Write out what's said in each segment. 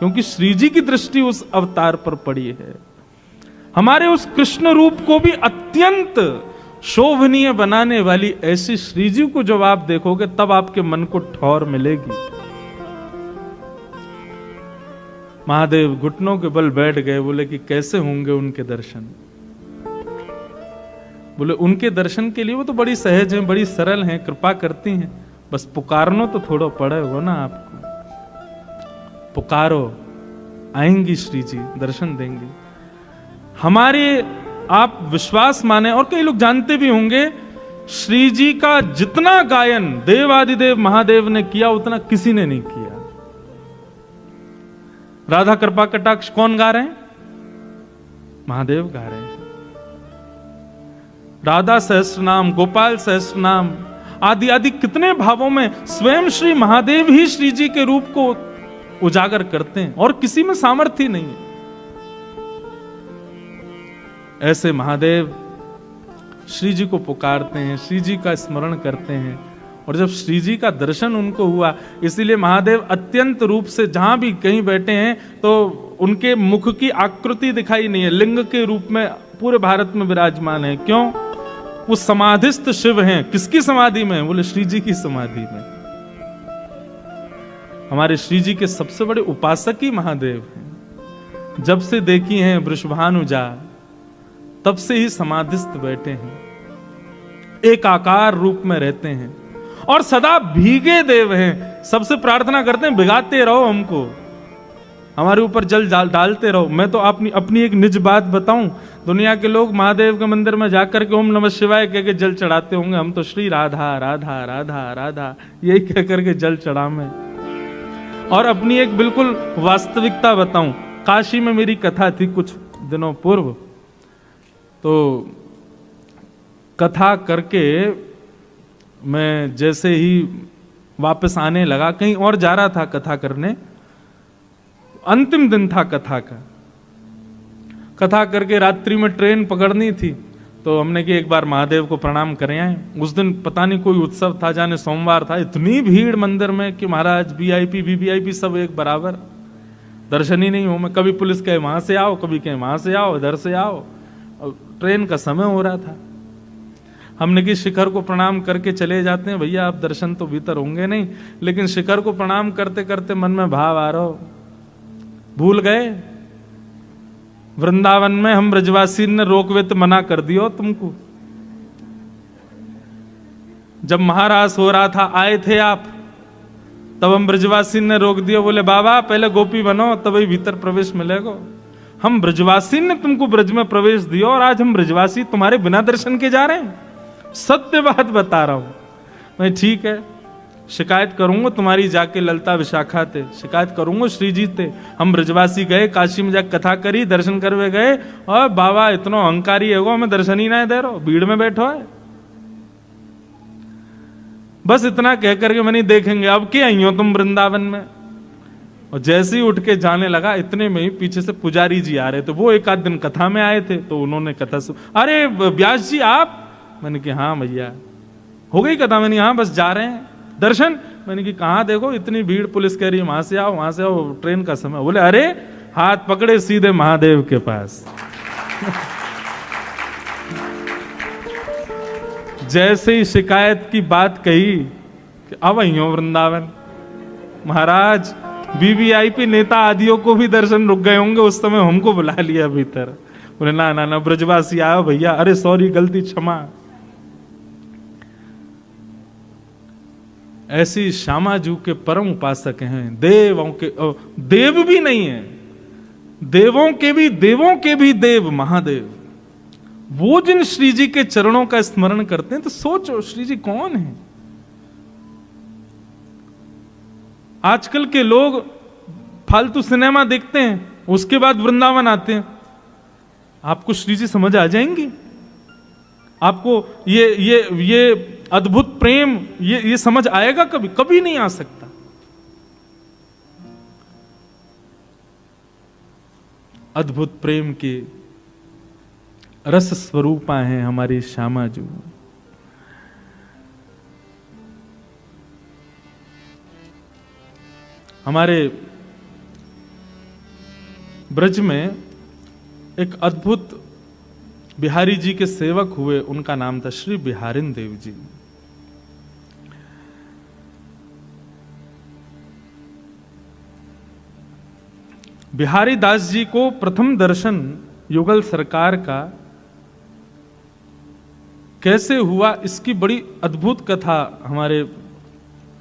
क्योंकि श्री जी की दृष्टि उस अवतार पर पड़ी है। हमारे उस कृष्ण रूप को भी अत्यंत शोभनीय बनाने वाली ऐसी श्री जी को जब आप देखोगे तब आपके मन को ठौर मिलेगी। महादेव घुटनों के बल बैठ गए, बोले कि कैसे होंगे उनके दर्शन। बोले उनके दर्शन के लिए वो तो बड़ी सहज हैं, बड़ी सरल हैं, कृपा करती हैं, बस पुकारनो तो थोड़ा पड़े हो ना आपको। पुकारो, आएंगी श्री जी, दर्शन देंगी। हमारे आप विश्वास माने, और कई लोग जानते भी होंगे, श्री जी का जितना गायन देवादिदेव महादेव ने किया उतना किसी ने नहीं किया। राधा कृपा कटाक्ष कौन गा रहे हैं? महादेव गा रहे हैं। राधा सहस्त्रनाम, गोपाल सहस्त्रनाम आदि आदि कितने भावों में स्वयं श्री महादेव ही श्री जी के रूप को उजागर करते हैं और किसी में सामर्थ्य नहीं है। ऐसे महादेव श्री जी को पुकारते हैं, श्री जी का स्मरण करते हैं, और जब श्री जी का दर्शन उनको हुआ, इसीलिए महादेव अत्यंत रूप से जहां भी कहीं बैठे हैं तो उनके मुख की आकृति दिखाई नहीं है, लिंग के रूप में पूरे भारत में विराजमान है। क्यों? वो समाधिस्थ शिव हैं। किसकी समाधि में? बोले श्री जी की समाधि में। हमारे श्री जी के सबसे बड़े उपासक ही महादेव हैं। जब से देखी हैं वृषभानुजा तब से ही समाधिस्थ बैठे हैं, एक आकार रूप में रहते हैं और सदा भीगे देव हैं। सबसे प्रार्थना करते हैं भिगाते रहो हमको, हमारे ऊपर जल डालते रहो। मैं तो अपनी एक निज बात बताऊं, दुनिया के लोग महादेव के मंदिर में जाकर के ओम नमः शिवाय कह के जल चढ़ाते होंगे, हम तो श्री राधा राधा राधा राधा यही कह करके जल चढ़ावे। और अपनी एक बिल्कुल वास्तविकता बताऊं, काशी में मेरी कथा थी कुछ दिनों पूर्व, तो कथा करके मैं जैसे ही वापस आने लगा, कहीं और जा रहा था कथा करने, अंतिम दिन था कथा का। कथा करके रात्रि में ट्रेन पकड़नी थी, तो हमने कि एक बार महादेव को प्रणाम करें आए। उस दिन पता नहीं कोई उत्सव था, जाने सोमवार था, इतनी भीड़ मंदिर में कि महाराज वीआईपी वीवीआईपी सब एक बराबर, दर्शन ही नहीं हो। मैं कभी पुलिस कहे वहां से आओ, कभी कहे वहां से आओ, इधर से आओ, और ट्रेन का समय हो रहा था। हमने कि शिखर को प्रणाम करके चले जाते हैं, भैया आप दर्शन तो भीतर होंगे नहीं। लेकिन शिखर को प्रणाम करते करते मन में भाव आ रहा हो, भूल गए वृंदावन में हम ब्रजवासी ने रोकवे तो मना कर दियो तुमको। जब महारास हो रहा था आए थे आप, तब हम ब्रजवासी ने रोक दिया, बोले बाबा पहले गोपी बनो तभी भीतर प्रवेश मिलेगा। हम ब्रजवासी ने तुमको ब्रज में प्रवेश दिया और आज हम ब्रजवासी तुम्हारे बिना दर्शन के जा रहे हैं। सत्य बात बता रहा हूं मैं। ठीक है, शिकायत करूंगा तुम्हारी, जाके ललता विशाखा थे शिकायत करूंगा, श्री जी थे। हम ब्रजवासी गए, काशी में जाकर कथा करी, दर्शन करवे गए, और बाबा इतना अहंकारी है, हमें दर्शन ही ना दे रहो, भीड़ में बैठो है। बस इतना कह करके मैंने देखेंगे अब क्या आई हो तुम वृंदावन में। और जैसे ही उठ के जाने लगा, इतने में ही पीछे से पुजारी जी आ रहे थे। वो एक आध दिन कथा में आए थे, तो उन्होंने कथा अरे व्यास जी आप? मैंने कि हाँ भैया हो गई कथा। मैंने हाँ बस जा रहे हैं दर्शन। मैंने कि कहाँ, देखो इतनी भीड़, पुलिस कह रही है वहां से आओ वहां से आओ, ट्रेन का समय। बोले अरे हाथ पकड़े सीधे महादेव के पास। जैसे ही शिकायत की बात कही कि अब आई हो वृंदावन, महाराज वीवीआईपी नेता आदियों को भी दर्शन रुक गए होंगे, उस समय हमको बुला लिया भीतर। बोले ना ना ना ब्रजवासी आओ भैया, अरे सॉरी गलती क्षमा। ऐसी श्यामाजू के परम उपासक हैं, देवों के देव भी नहीं है, देवों के भी देव महादेव। वो जिन श्री जी के चरणों का स्मरण करते हैं, तो सोचो श्री जी कौन है। आजकल के लोग फालतू सिनेमा देखते हैं, उसके बाद वृंदावन आते हैं। आपको श्री जी समझ आ जाएंगी? आपको ये अद्भुत प्रेम ये समझ आएगा? कभी कभी नहीं आ सकता। अद्भुत प्रेम की रस स्वरूपा हैं हमारी श्यामाजू। हमारे ब्रज में एक अद्भुत बिहारी जी के सेवक हुए, उनका नाम था श्री बिहारिन देव जी। बिहारी दास जी को प्रथम दर्शन युगल सरकार का कैसे हुआ, इसकी बड़ी अद्भुत कथा हमारे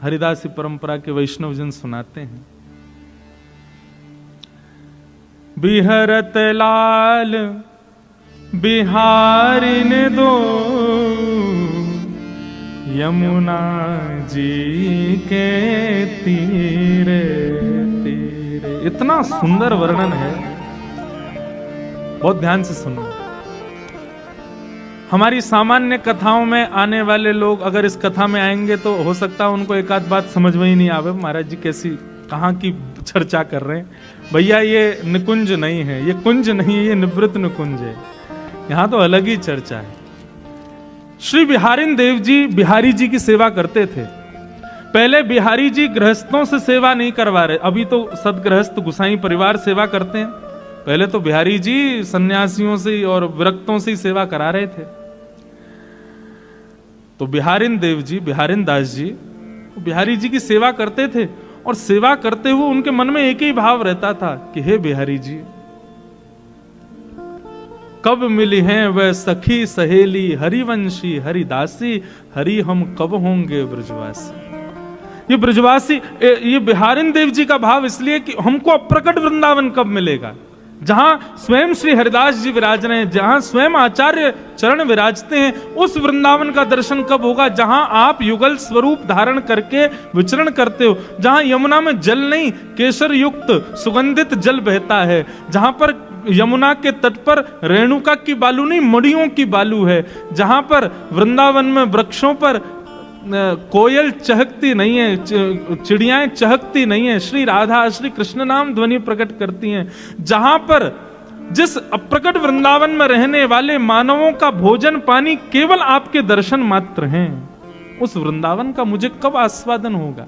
हरिदासी परंपरा के वैष्णव जन सुनाते हैं। बिहरत लाल बिहारिन दो यमुना जी के तीरे तीरे। इतना सुंदर वर्णन है, बहुत ध्यान से सुनो। हमारी सामान्य कथाओं में आने वाले लोग अगर इस कथा में आएंगे तो हो सकता है उनको एक आध बात समझ में ही नहीं आवे, महाराज जी कैसी कहाँ की चर्चा कर रहे हैं। भैया ये निकुंज नहीं है, ये कुंज नहीं है, ये निवृत्त निकुंज है। यहां तो अलग ही चर्चा है। श्री बिहारिन देव जी बिहारी जी की सेवा करते थे। पहले बिहारी जी गृहस्थों से सेवा नहीं करवा रहे, अभी तो सदगृहस्थ गुसाई परिवार सेवा करते हैं। पहले तो बिहारी जी सन्यासियों से और विरक्तों से ही सेवा करा रहे थे। तो बिहारिन देव जी, बिहारिन दास जी बिहारी जी की सेवा करते थे, और सेवा करते हुए उनके मन में एक ही भाव रहता था कि हे बिहारी जी, कब मिली हैं वह सखी सहेली हरिवंशी हरिदासी, हरि हम कब होंगे ब्रजवासी। ये ब्रजवासी, ये बिहारिन देव जी का भाव इसलिए कि हमको अप्रकट वृंदावन कब मिलेगा, जहां स्वयं श्री हरिदास जी विराज रहे हैं, जहां स्वयं आचार्य चरण विराजते हैं, उस वृंदावन का दर्शन कब होगा जहां आप युगल स्वरूप धारण करके विचरण करते हो, जहां यमुना में जल नहीं केसर युक्त सुगंधित जल बहता है, जहां पर यमुना के तट पर रेणुका की बालू नहीं मड़ियों की बालू है, जहां पर वृंदावन में वृक्षों पर कोयल चहकती नहीं है, चिड़ियाएं चहकती नहीं है, श्री राधा श्री कृष्ण नाम ध्वनि प्रकट करती हैं, जहां पर जिस अप्रकट वृंदावन में रहने वाले मानवों का भोजन पानी केवल आपके दर्शन मात्र हैं, उस वृंदावन का मुझे कब आस्वादन होगा।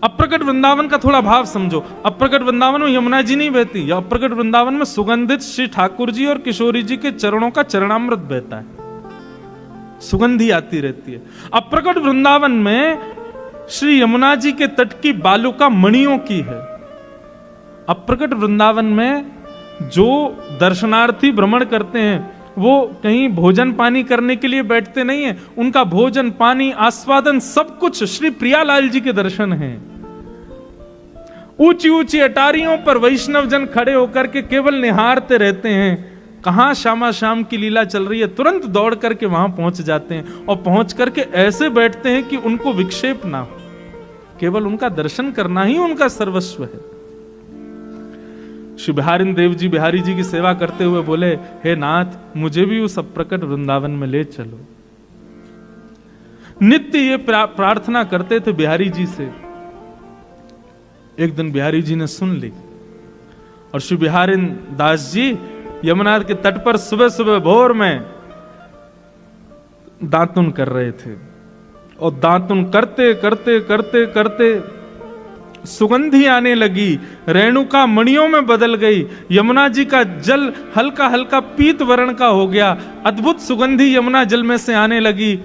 अप्रकट वृंदावन का थोड़ा भाव समझो। अप्रकट वृंदावन में यमुना जी नहीं बहती, या अप्रकट वृंदावन में सुगंधित श्री ठाकुर जी और किशोरी जी के चरणों का चरणामृत बहता है, सुगंधी आती रहती है। अप्रकट वृंदावन में श्री यमुना जी के तट की बालुका मणियों की है। अप्रकट वृंदावन में जो दर्शनार्थी भ्रमण करते हैं वो कहीं भोजन पानी करने के लिए बैठते नहीं है, उनका भोजन पानी आस्वादन सब कुछ श्री प्रियालाल जी के दर्शन हैं। ऊंची ऊंची अटारियों पर वैष्णव जन खड़े होकर के केवल निहारते रहते हैं, कहां श्यामा श्याम की लीला चल रही है, तुरंत दौड़ करके वहां पहुंच जाते हैं, और पहुंच करके ऐसे बैठते हैं कि उनको विक्षेप ना हो, केवल उनका दर्शन करना ही उनका सर्वस्व है। श्री बिहारिन देव जी बिहारी जी की सेवा करते हुए बोले, हे नाथ मुझे भी उस अप्रकट वृंदावन में ले चलो। नित्य ये प्रार्थना करते थे बिहारी जी से। एक दिन बिहारी जी ने सुन ली, और श्री बिहारिन दास जी यमुना के तट पर सुबह सुबह भोर में दातुन कर रहे थे, और दातुन करते करते करते करते सुगंधी आने लगी, रेणुका मणियों में बदल गई, यमुना जी का जल हल्का हल्का पीत वर्ण का हो गया, अद्भुत सुगंधी यमुना जल में से आने लगी।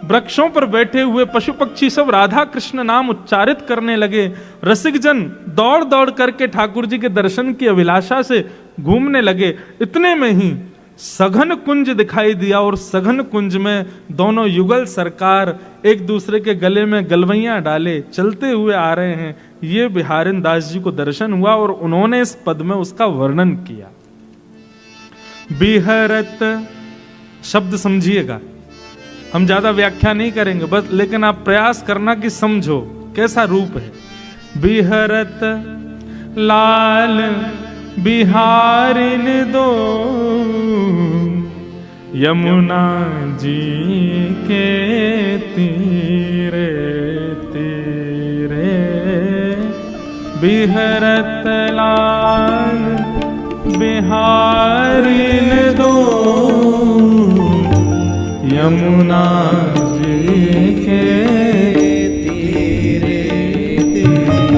वृक्षों पर बैठे हुए पशु पक्षी सब राधा कृष्ण नाम उच्चारित करने लगे। रसिक जन दौड़ दौड़ करके ठाकुर जी के दर्शन की अभिलाषा से घूमने लगे। इतने में ही सघन कुंज दिखाई दिया, और सघन कुंज में दोनों युगल सरकार एक दूसरे के गले में गलवैयां डाले चलते हुए आ रहे हैं। ये बिहारिन दास जी को दर्शन हुआ, और उन्होंने इस पद में उसका वर्णन किया। बिहरत शब्द समझिएगा, हम ज्यादा व्याख्या नहीं करेंगे बस, लेकिन आप प्रयास करना कि समझो कैसा रूप है। बिहरत लाल बिहारिन दो यमुना जी के तीरे तीरे, बिहरत लाल बिहारिन दो यमुना जी के तीरे तीरे,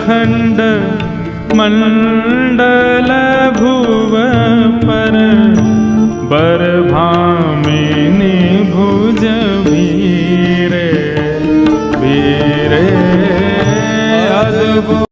अखंड मंडल भुव पर, बर भामिनी भुज भीरे भीरे अद्भुत।